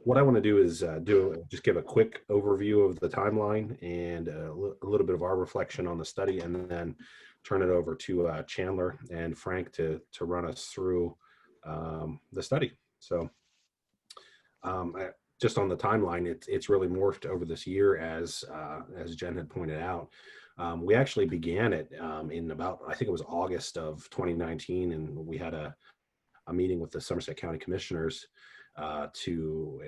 what I want to do is just give a quick overview of the timeline and a little bit of our reflection on the study, and then turn it over to Chandler and Frank to run us through the study. So just on the timeline, it's really morphed over this year, as Jen had pointed out. We actually began it in about, I think it was August of 2019, and we had a meeting with the Somerset County Commissioners to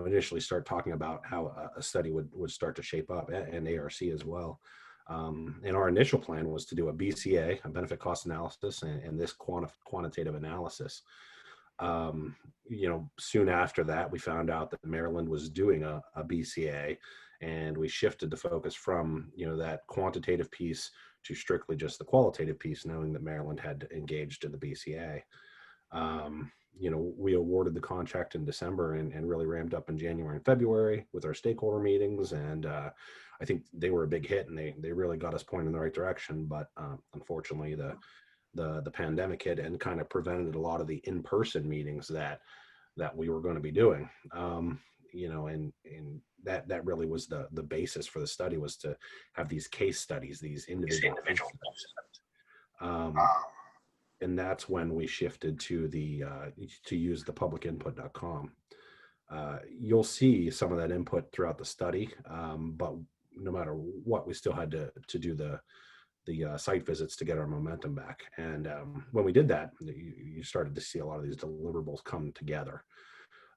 initially start talking about how a study would start to shape up, and ARC as well. And our initial plan was to do a BCA, a benefit cost analysis, and this quantitative analysis. Soon after that, we found out that Maryland was doing a BCA, and we shifted the focus from that quantitative piece to strictly just the qualitative piece, knowing that Maryland had engaged in the BCA. We awarded the contract in December and really ramped up in January and February with our stakeholder meetings, and I think they were a big hit, and they really got us pointed in the right direction. But unfortunately, the pandemic hit and kind of prevented a lot of the in-person meetings that we were going to be doing. And that really was the basis for the study, was to have these case studies, these individual and that's when we shifted to to use the publicinput.com. You'll see some of that input throughout the study, but no matter what, we still had to do the site visits to get our momentum back. And when we did that, you started to see a lot of these deliverables come together.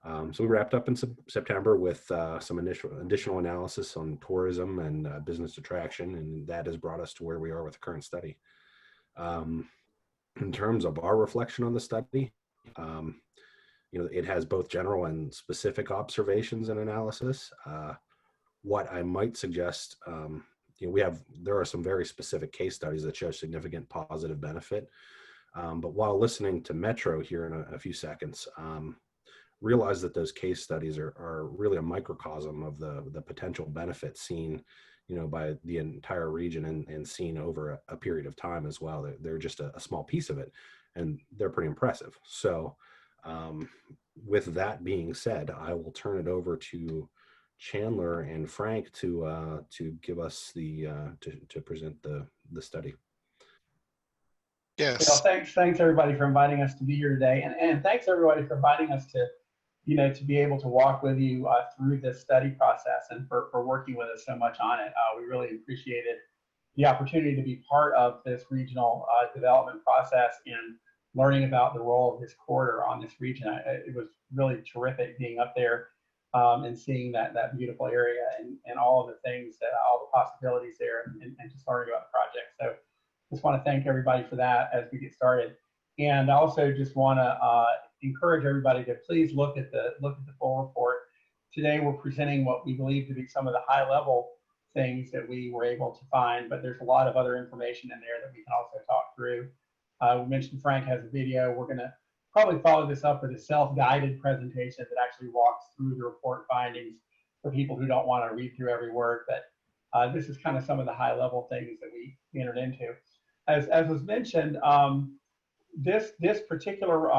So we wrapped up in September with some additional analysis on tourism and business attraction, and that has brought us to where we are with the current study. In terms of our reflection on the study, it has both general and specific observations and analysis. What I might suggest, there are some very specific case studies that show significant positive benefit. But while listening to Metro here in a few seconds, realize that those case studies are really a microcosm of the potential benefits seen by the entire region and seen over a period of time as well. They're just a small piece of it, and they're pretty impressive. So with that being said, I will turn it over to Chandler and Frank to give us to present the study. Yes. Thanks everybody for inviting us to be here today, and thanks everybody for inviting us to be able to walk with you through this study process, and for working with us so much on it. We really appreciated the opportunity to be part of this regional development process and learning about the role of this corridor on this region. It was really terrific being up there and seeing that beautiful area and all of the things, all the possibilities there, and just learning about the project. So just want to thank everybody for that as we get started. And I also just want to encourage everybody to please look at the full report. Today we're presenting what we believe to be some of the high-level things that we were able to find, but there's a lot of other information in there that we can also talk through. We mentioned Frank has a video. We're going to probably follow this up with a self-guided presentation that actually walks through the report findings for people who don't want to read through every word, but this is kind of some of the high-level things that we entered into. As was mentioned, this particular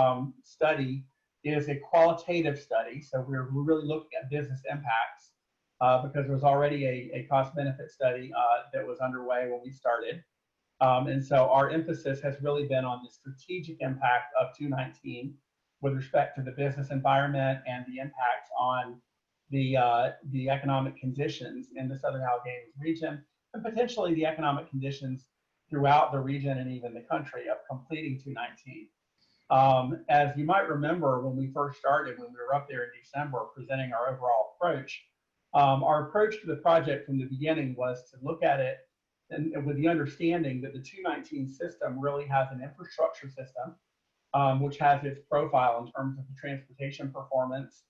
study is a qualitative study, so we're really looking at business impacts because there was already a cost-benefit study that was underway when we started. And so our emphasis has really been on the strategic impact of 219 with respect to the business environment and the impacts on the economic conditions in the Southern Allegheny region, and potentially the economic conditions throughout the region and even the country of completing 219. As you might remember, when we first started, when we were up there in December presenting our overall approach to the project from the beginning was to look at it and with the understanding that the 219 system really has an infrastructure system, which has its profile in terms of the transportation performance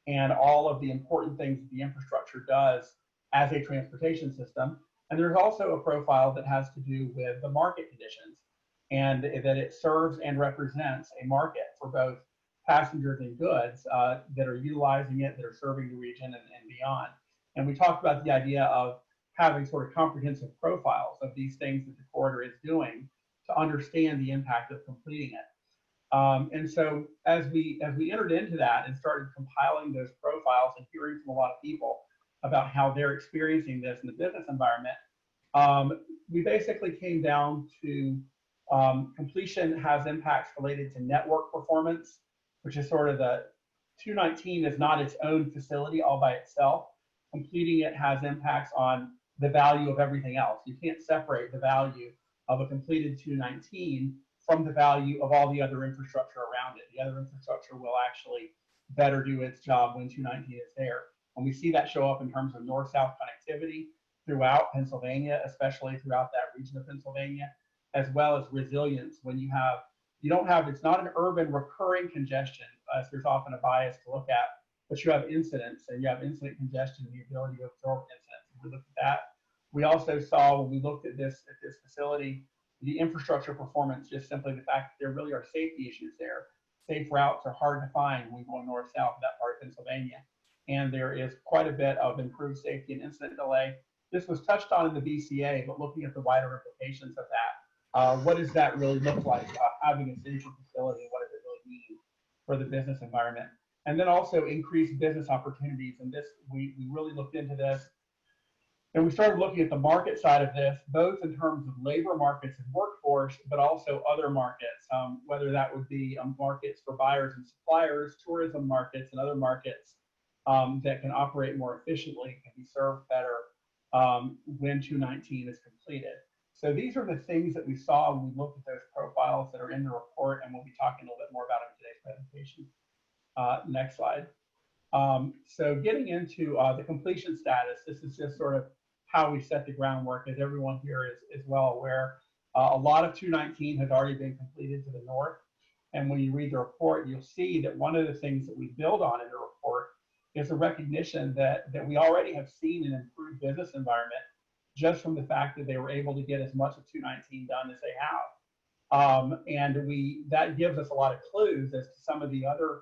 and all of the important things that the infrastructure does as a transportation system. And there's also a profile that has to do with the market conditions, and that it serves and represents a market for both passengers and goods that are utilizing it, that are serving the region and beyond. And we talked about the idea of having sort of comprehensive profiles of these things that the corridor is doing to understand the impact of completing it. And so as we entered into that and started compiling those profiles and hearing from a lot of people about how they're experiencing this in the business environment, we basically came down to completion has impacts related to network performance, which is sort of the 219 is not its own facility all by itself. Completing it has impacts on the value of everything else. You can't separate the value of a completed 219 from the value of all the other infrastructure around it. The other infrastructure will actually better do its job when 219 is there. And we see that show up in terms of north-south connectivity throughout Pennsylvania, especially throughout that region of Pennsylvania, as well as resilience. When you don't have, it's not an urban recurring congestion, as there's often a bias to look at, but you have incidents, and you have incident congestion and the ability to absorb incidents. We looked at that. We also saw when we looked at this facility, the infrastructure performance, just simply the fact that there really are safety issues there. Safe routes are hard to find when going north-south in that part of Pennsylvania. And there is quite a bit of improved safety and incident delay. This was touched on in the BCA, but looking at the wider implications of that, what does that really look like, having a safer facility, and what does it really mean for the business environment? And then also increased business opportunities. And this, we really looked into this. And we started looking at the market side of this, both in terms of labor markets and workforce, but also other markets, whether that would be markets for buyers and suppliers, tourism markets, and other markets that can operate more efficiently, can be served better when 219 is completed. So these are the things that we saw when we looked at those profiles that are in the report, and we'll be talking a little bit more about it in today's presentation. Next slide. So getting into the completion status, this is just sort of how we set the groundwork, as everyone here is well aware. A lot of 219 has already been completed to the north. And when you read the report, you'll see that one of the things that we build on in the report is a recognition that we already have seen an improved business environment just from the fact that they were able to get as much of 219 done as they have. And that gives us a lot of clues as to some of the other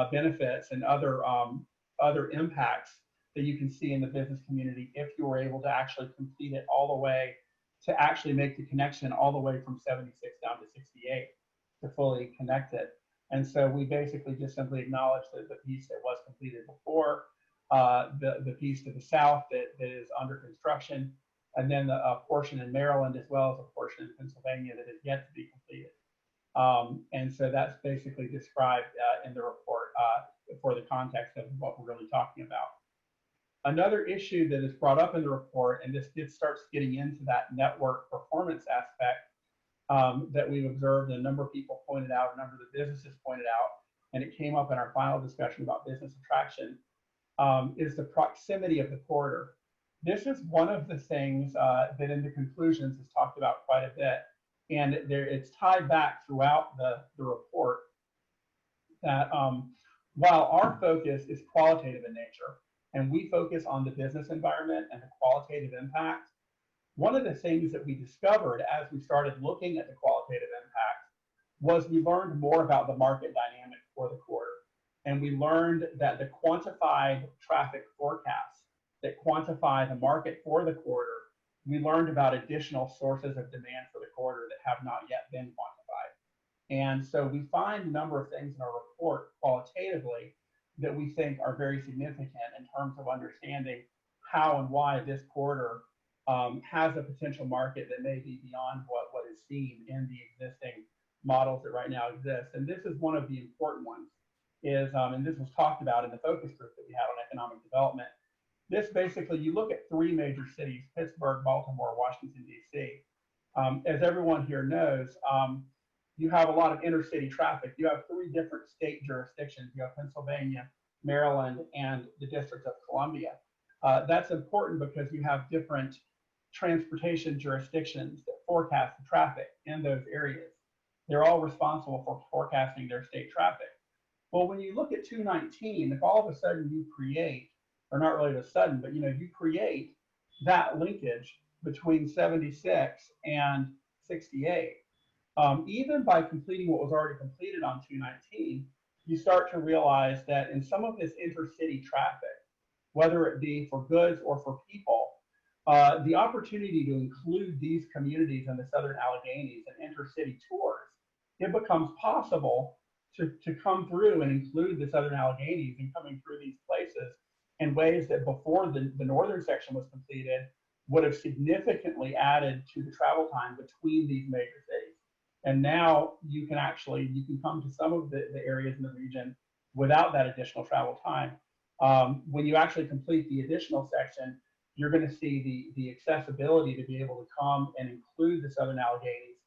benefits and other impacts that you can see in the business community if you were able to actually complete it all the way to actually make the connection all the way from 76 down to 68 to fully connect it. And so we basically just simply acknowledge that the piece that was completed before, the piece to the south that is under construction, and then a portion in Maryland as well as a portion in Pennsylvania that is yet to be completed. And so that's basically described in the report for the context of what we're really talking about. Another issue that is brought up in the report, and this starts getting into that network performance aspect that we've observed, and a number of people pointed out, a number of the businesses pointed out, and it came up in our final discussion about business attraction, is the proximity of the corridor. This is one of the things that in the conclusions is talked about quite a bit, and it's tied back throughout the report that while our focus is qualitative in nature, and we focus on the business environment and the qualitative impact, one of the things that we discovered as we started looking at the qualitative impact was we learned more about the market dynamic for the corridor. And we learned that the quantified traffic forecasts that quantify the market for the corridor, we learned about additional sources of demand for the corridor that have not yet been quantified. And so we find a number of things in our report qualitatively that we think are very significant in terms of understanding how and why this corridor has a potential market that may be beyond what is seen in the existing models that right now exist. And this is one of the important ones, and this was talked about in the focus group that we had on economic development. This basically, you look at three major cities, Pittsburgh, Baltimore, Washington, D.C. As everyone here knows, you have a lot of intercity traffic. You have three different state jurisdictions. You have Pennsylvania, Maryland, and the District of Columbia. That's important because you have different transportation jurisdictions that forecast the traffic in those areas. They're all responsible for forecasting their state traffic. Well, when you look at 219, if all of a sudden you create, or not really a sudden, but you create that linkage between 76 and 68, even by completing what was already completed on 219, you start to realize that in some of this intercity traffic, whether it be for goods or for people, the opportunity to include these communities in the Southern Alleghenies and intercity tours it becomes possible to come through and include the Southern Alleghenies and coming through these places in ways that before the northern section was completed would have significantly added to the travel time between these major cities. And now you can come to some of the areas in the region without that additional travel time. When you actually complete the additional section, you're going to see the accessibility to be able to come and include the Southern Alleghenies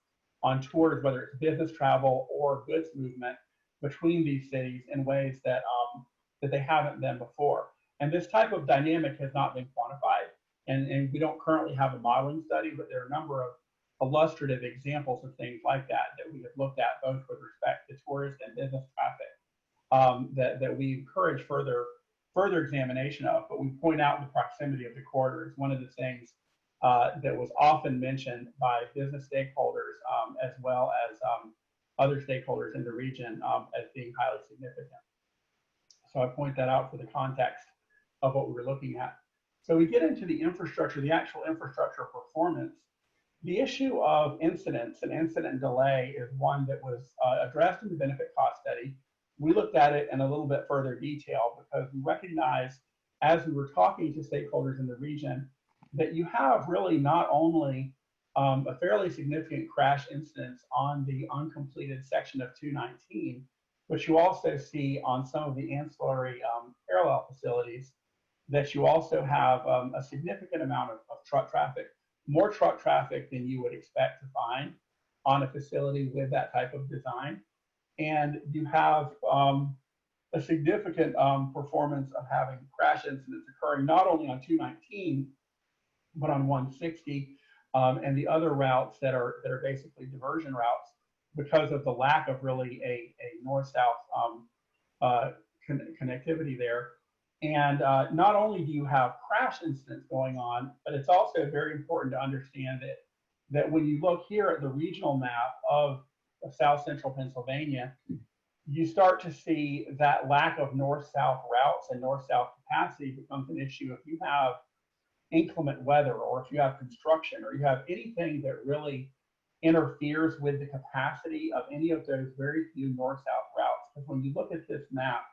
on tours, whether it's business travel or goods movement between these cities in ways that they haven't been before. And this type of dynamic has not been quantified, and we don't currently have a modeling study, but there are a number of illustrative examples of things like that we have looked at, both with respect to tourist and business traffic, that we encourage further examination of. But we point out the proximity of the corridors. One of the things that was often mentioned by business stakeholders as well as other stakeholders in the region as being highly significant. So I point that out for the context of what we were looking at. So we get into the infrastructure, the actual infrastructure performance. The issue of incidents and incident delay is one that was addressed in the benefit cost study. We looked at it in a little bit further detail because we recognized, as we were talking to stakeholders in the region, that you have really not only a fairly significant crash incidence on the uncompleted section of 219, but you also see on some of the ancillary parallel facilities that you also have a significant amount of truck traffic, more truck traffic than you would expect to find on a facility with that type of design. And you have a significant performance of having crash incidents occurring not only on 219, but on 160 and the other routes that are basically diversion routes because of the lack of really a north-south connectivity there. And not only do you have crash incidents going on, but it's also very important to understand that when you look here at the regional map of South Central Pennsylvania, you start to see that lack of north-south routes and north-south capacity becomes an issue if you have inclement weather, or if you have construction, or you have anything that really interferes with the capacity of any of those very few north-south routes. Because when you look at this map,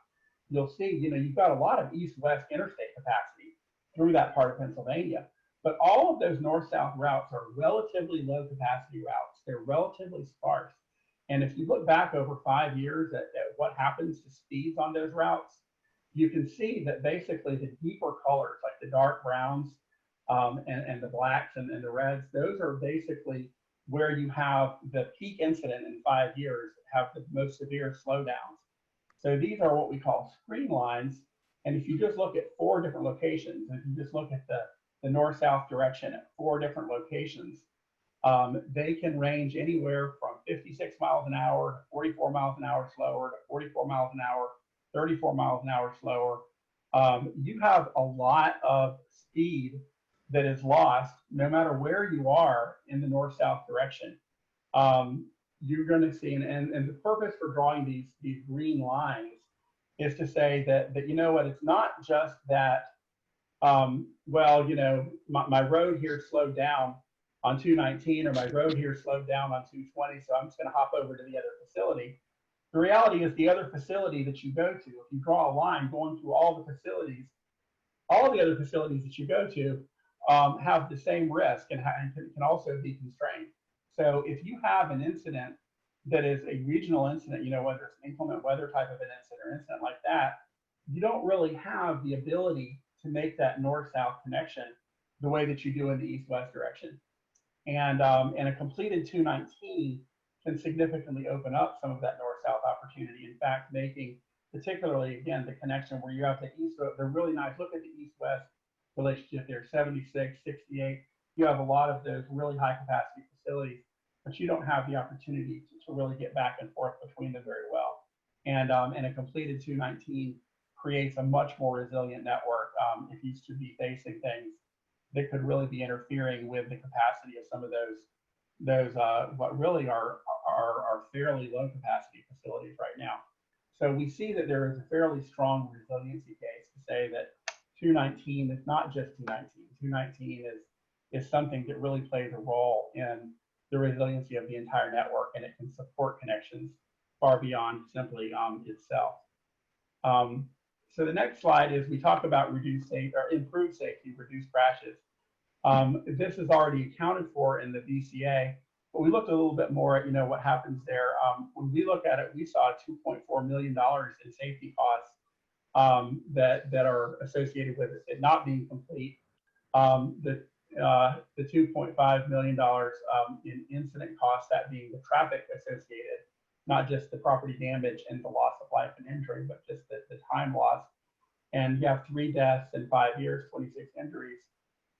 you'll see, you've got a lot of east-west interstate capacity through that part of Pennsylvania. But all of those north-south routes are relatively low capacity routes. They're relatively sparse. And if you look back over 5 years at what happens to speeds on those routes, you can see that basically the deeper colors, like the dark browns and the blacks and the reds, those are basically where you have the peak incident in 5 years, have the most severe slowdowns. So these are what we call screen lines. And if you just look at 4 different locations, if you just look at the north-south direction at 4 different locations, they can range anywhere from 56 miles an hour to 44 miles an hour slower to 44 miles an hour, 34 miles an hour slower. You have a lot of speed that is lost no matter where you are in the north-south direction. You're going to see, and the purpose for drawing these green lines is to say that it's not just that, my road here slowed down on 219, or my road here slowed down on 220, so I'm just going to hop over to the other facility. The reality is the other facility that you go to, if you draw a line going through all the facilities, all the other facilities that you go to have the same risk and can also be constrained. So if you have an incident that is a regional incident, whether it's an inclement weather type of an incident or incident like that, you don't really have the ability to make that north-south connection the way that you do in the east-west direction. And a completed 219 can significantly open up some of that north-south opportunity. In fact, making particularly, again, the connection where you have the east, they're really nice. Look at the east-west relationship there, 76, 68. You have a lot of those really high capacity facilities, but you don't have the opportunity to really get back and forth between them very well. And a completed 219 creates a much more resilient network if you should be facing things that could really be interfering with the capacity of some of those what really are fairly low capacity facilities right now. So we see that there is a fairly strong resiliency case to say that 219 is not just 219. 219 is something that really plays a role in the resiliency of the entire network, and it can support connections far beyond simply itself. So the next slide is we talk about reduced safety or improved safety, reduced crashes. This is already accounted for in the VCA, but we looked a little bit more at what happens there. When we look at it, we saw $2.4 million in safety costs that are associated with it not being complete. The $2.5 million in incident costs, that being the traffic associated, not just the property damage and the loss of life and injury, but just the time lost. And you have 3 deaths in 5 years, 26 injuries.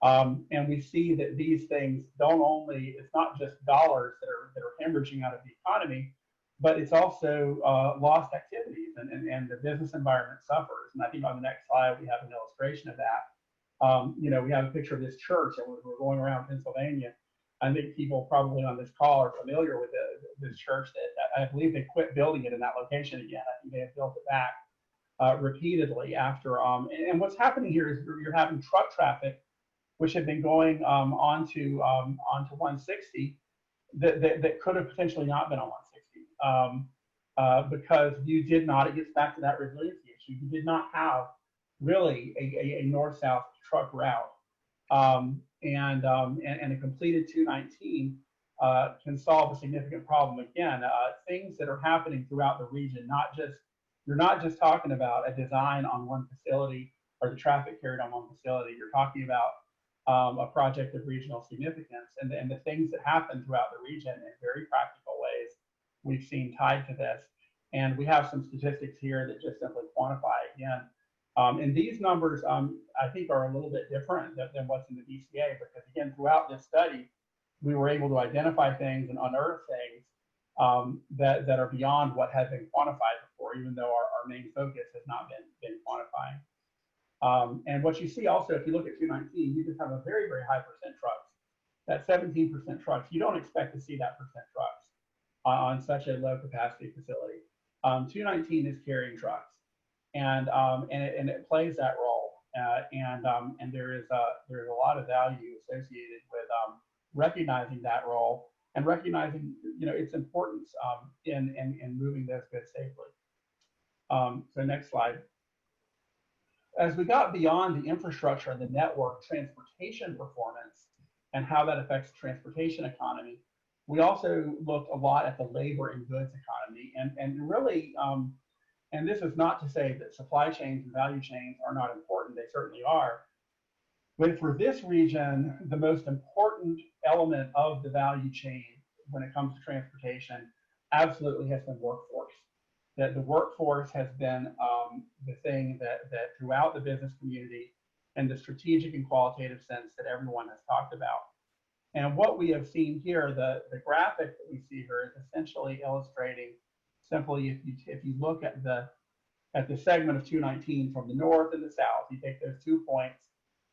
And we see that these things don't only, it's not just dollars that are hemorrhaging out of the economy, but it's also lost activities, and the business environment suffers. And I think on the next slide, we have an illustration of that. We have a picture of this church, and we're going around Pennsylvania. I think people probably on this call are familiar with this church that I believe they quit building it in that location again. I think they have built it back repeatedly after. And what's happening here is you're having truck traffic, which had been going onto 160 that could have potentially not been on 160 because you did not, it gets back to that resiliency issue, you did not have really a north-south truck route. And a completed 219 can solve a significant problem. Again, things that are happening throughout the region, you're not just talking about a design on one facility or the traffic carried on one facility, you're talking about a project of regional significance, and the things that happen throughout the region in very practical ways we've seen tied to this. And we have some statistics here that just simply quantify again. And these numbers, I think, are a little bit different than what's in the DCA, because again, throughout this study, we were able to identify things and unearth things that are beyond what had been quantified before, even though our main focus has not been quantifying. And what you see also, if you look at 219, you just have a very, very high percent trucks. That 17% trucks, you don't expect to see that percent trucks on such a low capacity facility. 219 is carrying trucks, and it plays that role. And there is a lot of value associated with recognizing that role and recognizing its importance in moving those goods safely. So next slide. As we got beyond the infrastructure and the network, transportation performance and how that affects the transportation economy, we also looked a lot at the labor and goods economy. And really, and this is not to say that supply chains and value chains are not important, they certainly are. But for this region, the most important element of the value chain when it comes to transportation absolutely has been workforce. That the workforce has been the thing that throughout the business community in the strategic and qualitative sense that everyone has talked about. And what we have seen here, the graphic that we see here is essentially illustrating simply if you look at the segment of 219 from the north and the south, you take those 2 points,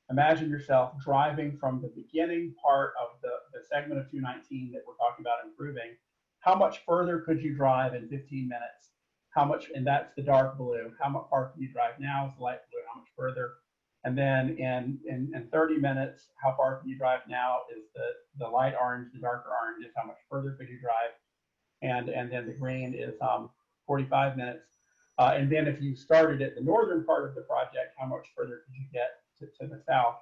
imagine yourself driving from the beginning part of the segment of 219 that we're talking about improving. How much further could you drive in 15 minutes? How much, and that's the dark blue. How much far can you drive now is the light blue, how much further? And then in 30 minutes, how far can you drive now is the light orange, the darker orange is how much further could you drive? And then the green is 45 minutes. And then if you started at the northern part of the project, how much further could you get to the south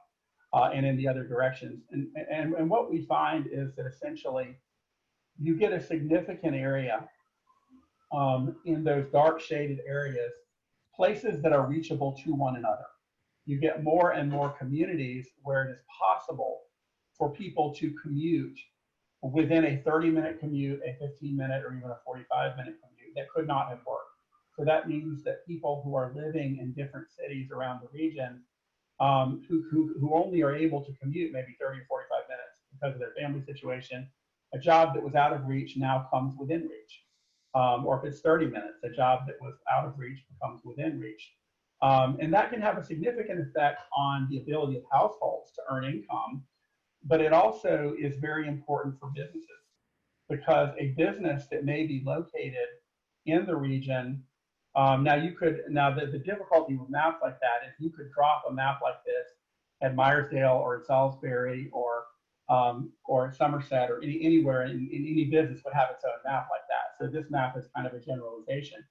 and in the other directions? And what we find is that essentially you get a significant area in those dark shaded areas, places that are reachable to one another. You get more and more communities where it is possible for people to commute within a 30-minute commute, a 15-minute, or even a 45-minute commute that could not have worked. So that means that people who are living in different cities around the region who only are able to commute maybe 30 or 45 minutes because of their family situation, a job that was out of reach now comes within reach. Or if it's 30 minutes, a job that was out of reach becomes within reach. And that can have a significant effect on the ability of households to earn income, but it also is very important for businesses, because a business that may be located in the region, now the difficulty with maps like that is you could drop a map like this at Myersdale or at Salisbury or or Somerset or anywhere in any business would have its own map like that. So this map is kind of a generalization.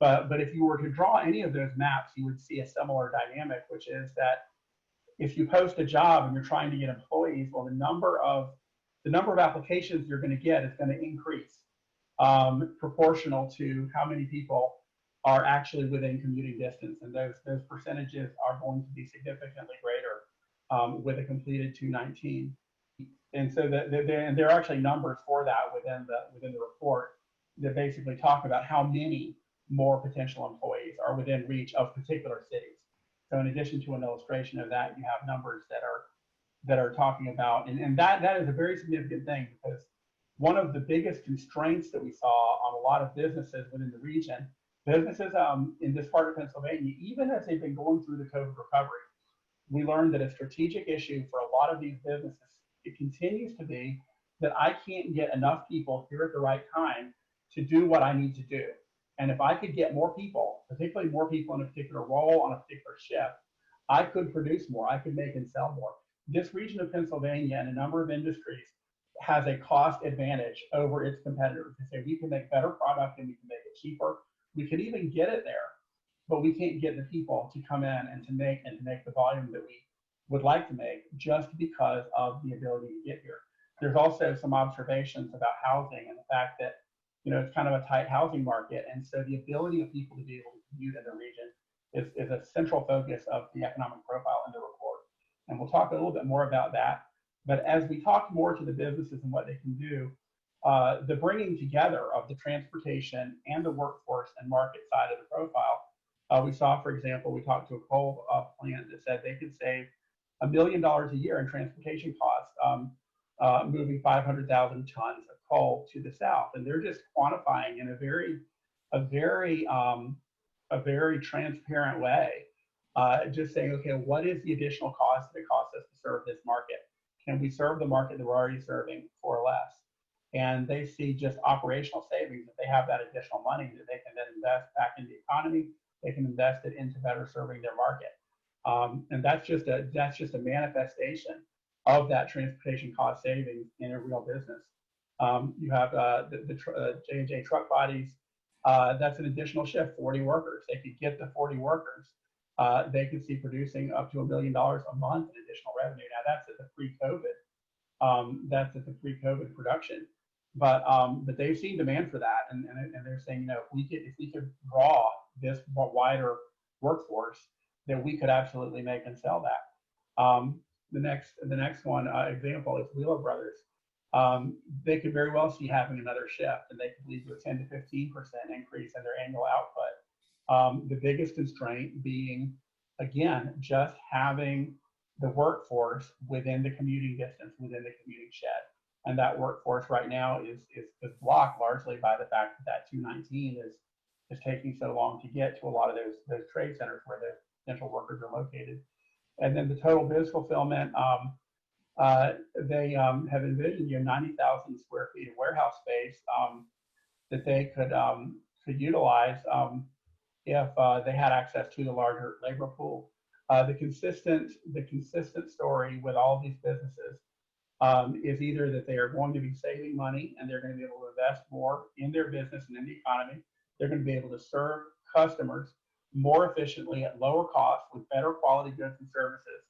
But if you were to draw any of those maps, you would see a similar dynamic, which is that if you post a job and you're trying to get employees, well, the number of applications you're going to get is going to increase proportional to how many people are actually within commuting distance, and those percentages are going to be significantly greater with a completed 219. And so there are actually numbers for that within the report that basically talk about how many more potential employees are within reach of particular cities. So in addition to an illustration of that, you have numbers that are talking about, and that is a very significant thing, because one of the biggest constraints that we saw on a lot of businesses within the region, businesses in this part of Pennsylvania, even as they've been going through the COVID recovery, we learned that a strategic issue for a lot of these businesses, it continues to be that I can't get enough people here at the right time to do what I need to do. And if I could get more people, particularly more people in a particular role on a particular shift, I could produce more, I could make and sell more. This region of Pennsylvania and a number of industries has a cost advantage over its competitors. They say we can make better product and we can make it cheaper. We can even get it there, but we can't get the people to come in and to make the volume that we would like to make, just because of the ability to get here. There's also some observations about housing and the fact that, you know, it's kind of a tight housing market, and so the ability of people to be able to commute in the region is a central focus of the economic profile in the report. And we'll talk a little bit more about that. But as we talk more to the businesses and what they can do, the bringing together of the transportation and the workforce and market side of the profile, we saw, for example, we talked to a coal plant that said they could save $1 million a year in transportation costs, moving 500,000 tons of coal to the south. And they're just quantifying in a very transparent way, just saying, okay, what is the additional cost that it costs us to serve this market? Can we serve the market that we're already serving for less? And they see just operational savings, that they have that additional money that they can then invest back in the economy. They can invest it into better serving their market. And that's just a manifestation of that transportation cost savings in a real business. You have the J&J truck bodies. That's an additional shift, 40 workers. They could get the 40 workers. They could see producing up to $1 million a month in additional revenue. Now that's at the pre-COVID. That's at the pre-COVID production. But they've seen demand for that, and they're saying, you know, if we could draw this wider workforce, that we could absolutely make and sell that. The next one example is Wheeler Brothers. They could very well see having another shift, and they could lead to a 10 to 15% increase in their annual output. The biggest constraint being, again, just having the workforce within the commuting distance, within the commuting shed. And that workforce right now is blocked largely by the fact that 219 is taking so long to get to a lot of those trade centers where the potential workers are located. And then the total biz fulfillment, they have envisioned 90,000 square feet of warehouse space that they could utilize if they had access to the larger labor pool. The consistent story with all of these businesses is either that they are going to be saving money and they're going to be able to invest more in their business and in the economy. They're going to be able to serve customers more efficiently at lower cost with better quality goods and services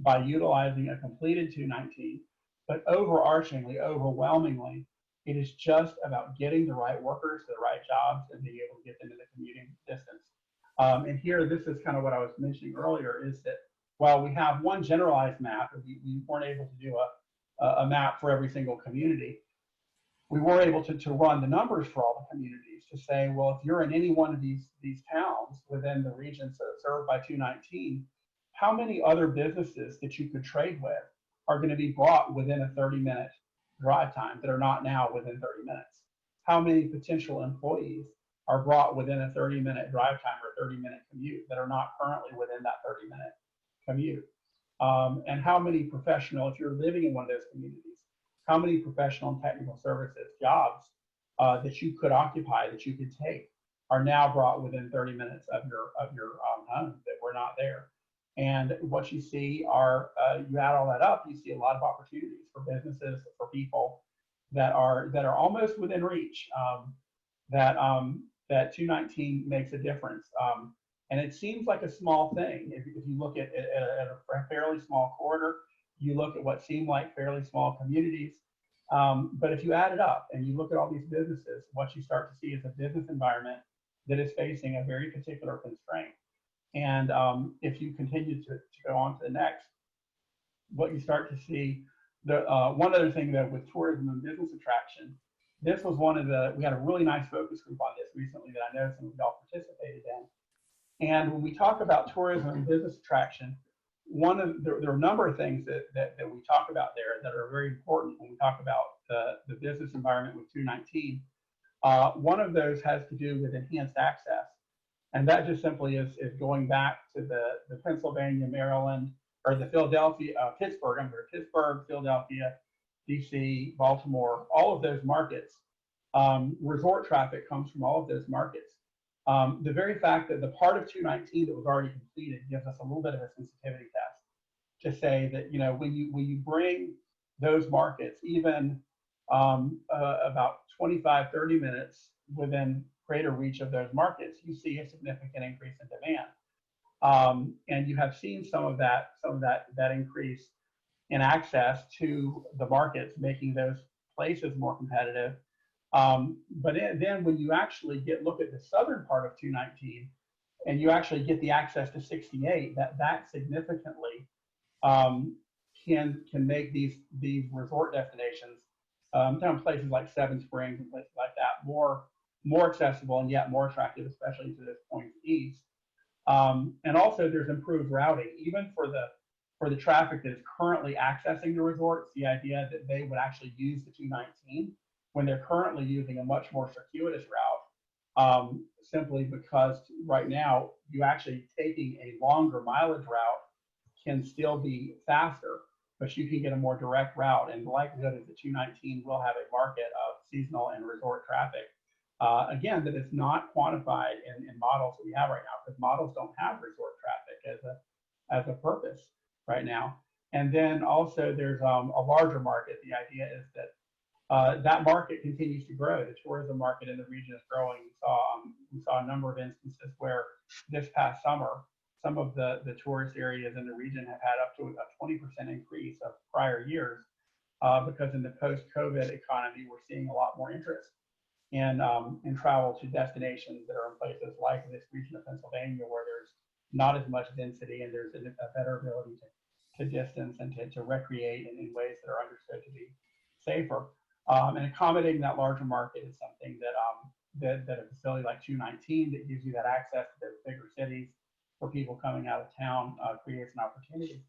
by utilizing a completed 219. But overarchingly, overwhelmingly, it is just about getting the right workers to the right jobs and being able to get them in the commuting distance. And here, this is kind of what I was mentioning earlier, is that while we have one generalized map, we weren't able to do a map for every single community, we were able to run the numbers for all the communities to say, well, if you're in any one of these towns within the region served by 219, how many other businesses that you could trade with are going to be brought within a 30-minute drive time that are not now within 30 minutes? How many potential employees are brought within a 30-minute drive time or 30-minute commute that are not currently within that 30-minute commute? And how many professional, if you're living in one of those communities, how many professional and technical services jobs that you could occupy, that you could take, are now brought within 30 minutes of your home that were not there? And what you see are, you add all that up, you see a lot of opportunities for businesses, for people that are almost within reach. That 219 makes a difference. And it seems like a small thing. If you look at a fairly small corridor, you look at what seem like fairly small communities. But if you add it up and you look at all these businesses, what you start to see is a business environment that is facing a very particular constraint. And if you continue to go on to the next, what you start to see, one other thing that with tourism and business attraction, this was we had a really nice focus group on this recently that I know some of y'all participated in. And when we talk about tourism and business attraction, there are a number of things that we talk about there that are very important when we talk about the business environment with 219. One of those has to do with enhanced access. And that just simply is going back to the Pennsylvania, Maryland, or the Philadelphia, Pittsburgh, Philadelphia, DC, Baltimore, all of those markets. Resort traffic comes from all of those markets. The very fact that the part of 219 that was already completed gives us a little bit of a sensitivity test to say that, when you bring those markets even about 25, 30 minutes within greater reach of those markets, you see a significant increase in demand. And you have seen some of that increase in access to the markets, making those places more competitive. But then when you actually look at the southern part of 219, and you actually get the access to 68, that significantly can make these resort destinations down places like Seven Springs and places like that more accessible and yet more attractive, especially to this point east. And also there's improved routing, even for the traffic that is currently accessing the resorts. The idea that they would actually use the 219 when they're currently using a much more circuitous route, simply because right now you actually taking a longer mileage route can still be faster, but you can get a more direct route. And the likelihood is that 219 will have a market of seasonal and resort traffic. Again, that is not quantified in models that we have right now, because models don't have resort traffic as a purpose right now. And then also there's a larger market. The idea is that that market continues to grow. The tourism market in the region is growing. We saw a number of instances where this past summer, some of the tourist areas in the region have had up to a 20% increase of prior years, because in the post-COVID economy, we're seeing a lot more interest in travel to destinations that are in places like this region of Pennsylvania, where there's not as much density and there's a better ability to distance and to recreate in ways that are understood to be safer. And accommodating that larger market is something that a facility like 219 that gives you that access to those bigger cities for people coming out of town creates an opportunity.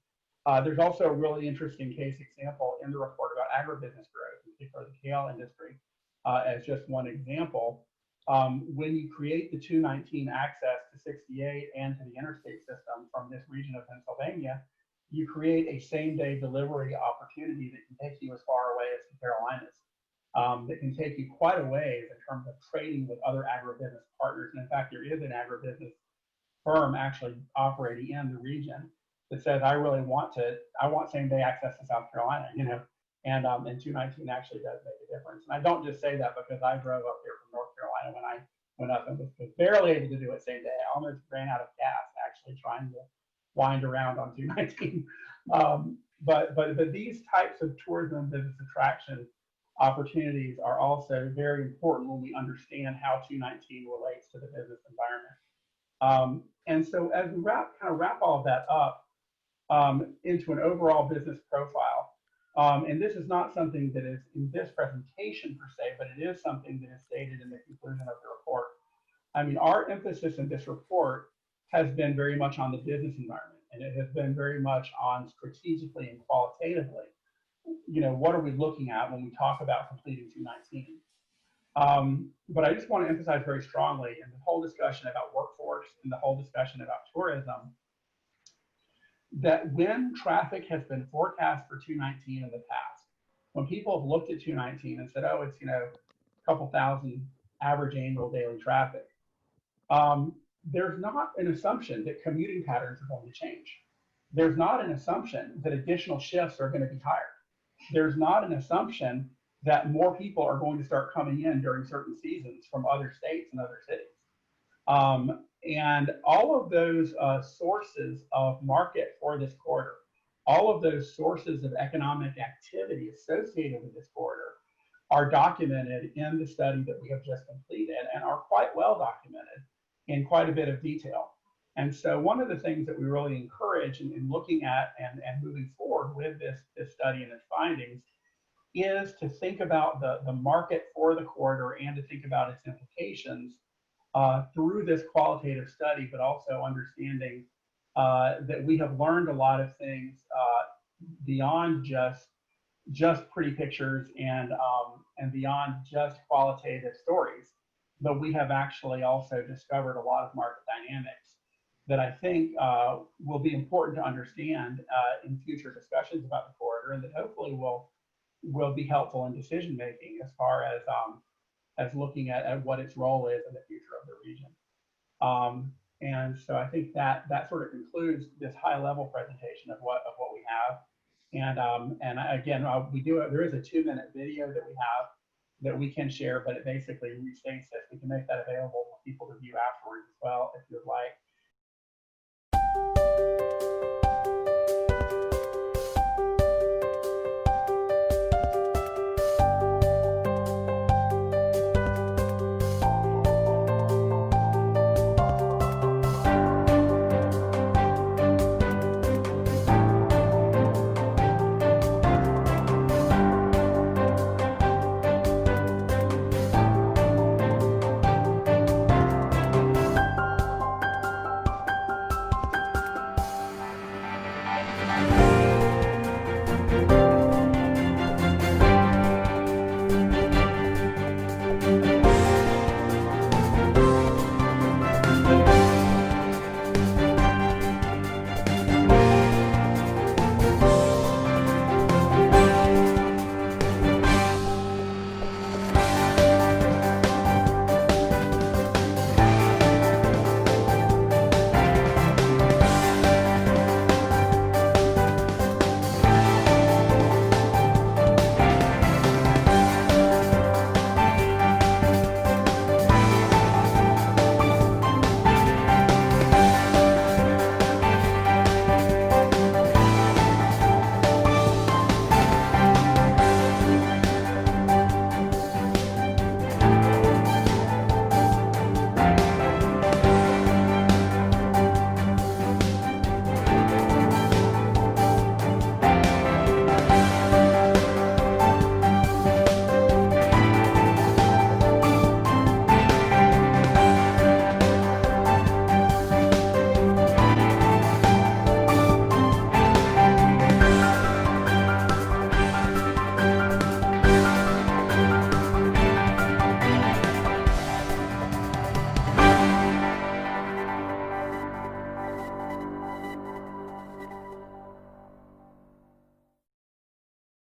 There's also a really interesting case example in the report about agribusiness growth, in particular the kale industry, as just one example. When you create the 219 access to 68 and to the interstate system from this region of Pennsylvania, you create a same-day delivery opportunity that can take you as far away as the Carolinas, that can take you quite a ways in terms of trading with other agribusiness partners. And in fact, there is an agribusiness firm actually operating in the region that says, I want same-day access to South Carolina, and 219 actually does make a difference. And I don't just say that because I drove up here from North Carolina when I went up and was barely able to do it same day. I almost ran out of gas actually trying to wind around on 219. But these types of tourism and business attraction opportunities are also very important when we understand how 219 relates to the business environment. And so as we wrap all of that up into an overall business profile, and this is not something that is in this presentation per se, but it is something that is stated in the conclusion of the report. I mean, our emphasis in this report has been very much on the business environment, and it has been very much on strategically and qualitatively, what are we looking at when we talk about completing 219? But I just want to emphasize very strongly in the whole discussion about workforce and the whole discussion about tourism, that when traffic has been forecast for 219 in the past, when people have looked at 219 and said, oh, it's a couple thousand average annual daily traffic, there's not an assumption that commuting patterns are going to change. there's not an assumption that additional shifts are going to be hired. There's not an assumption that more people are going to start coming in during certain seasons from other states and other cities. And all of those sources of market for this corridor, all of those sources of economic activity associated with this corridor are documented in the study that we have just completed and are quite well documented in quite a bit of detail. And so one of the things that we really encourage in looking at and moving forward with this study and its findings is to think about the market for the corridor and to think about its implications through this qualitative study, but also understanding that we have learned a lot of things beyond just pretty pictures and beyond just qualitative stories, but we have actually also discovered a lot of market dynamics that I think will be important to understand in future discussions about the corridor, and that hopefully will be helpful in decision making as far as looking at what its role is in the future of the region. And so I think that sort of concludes this high level presentation of what we have. And again, there is a 2-minute video that we have that we can share, but it basically restates this. We can make that available for people to view afterwards as well if you'd like.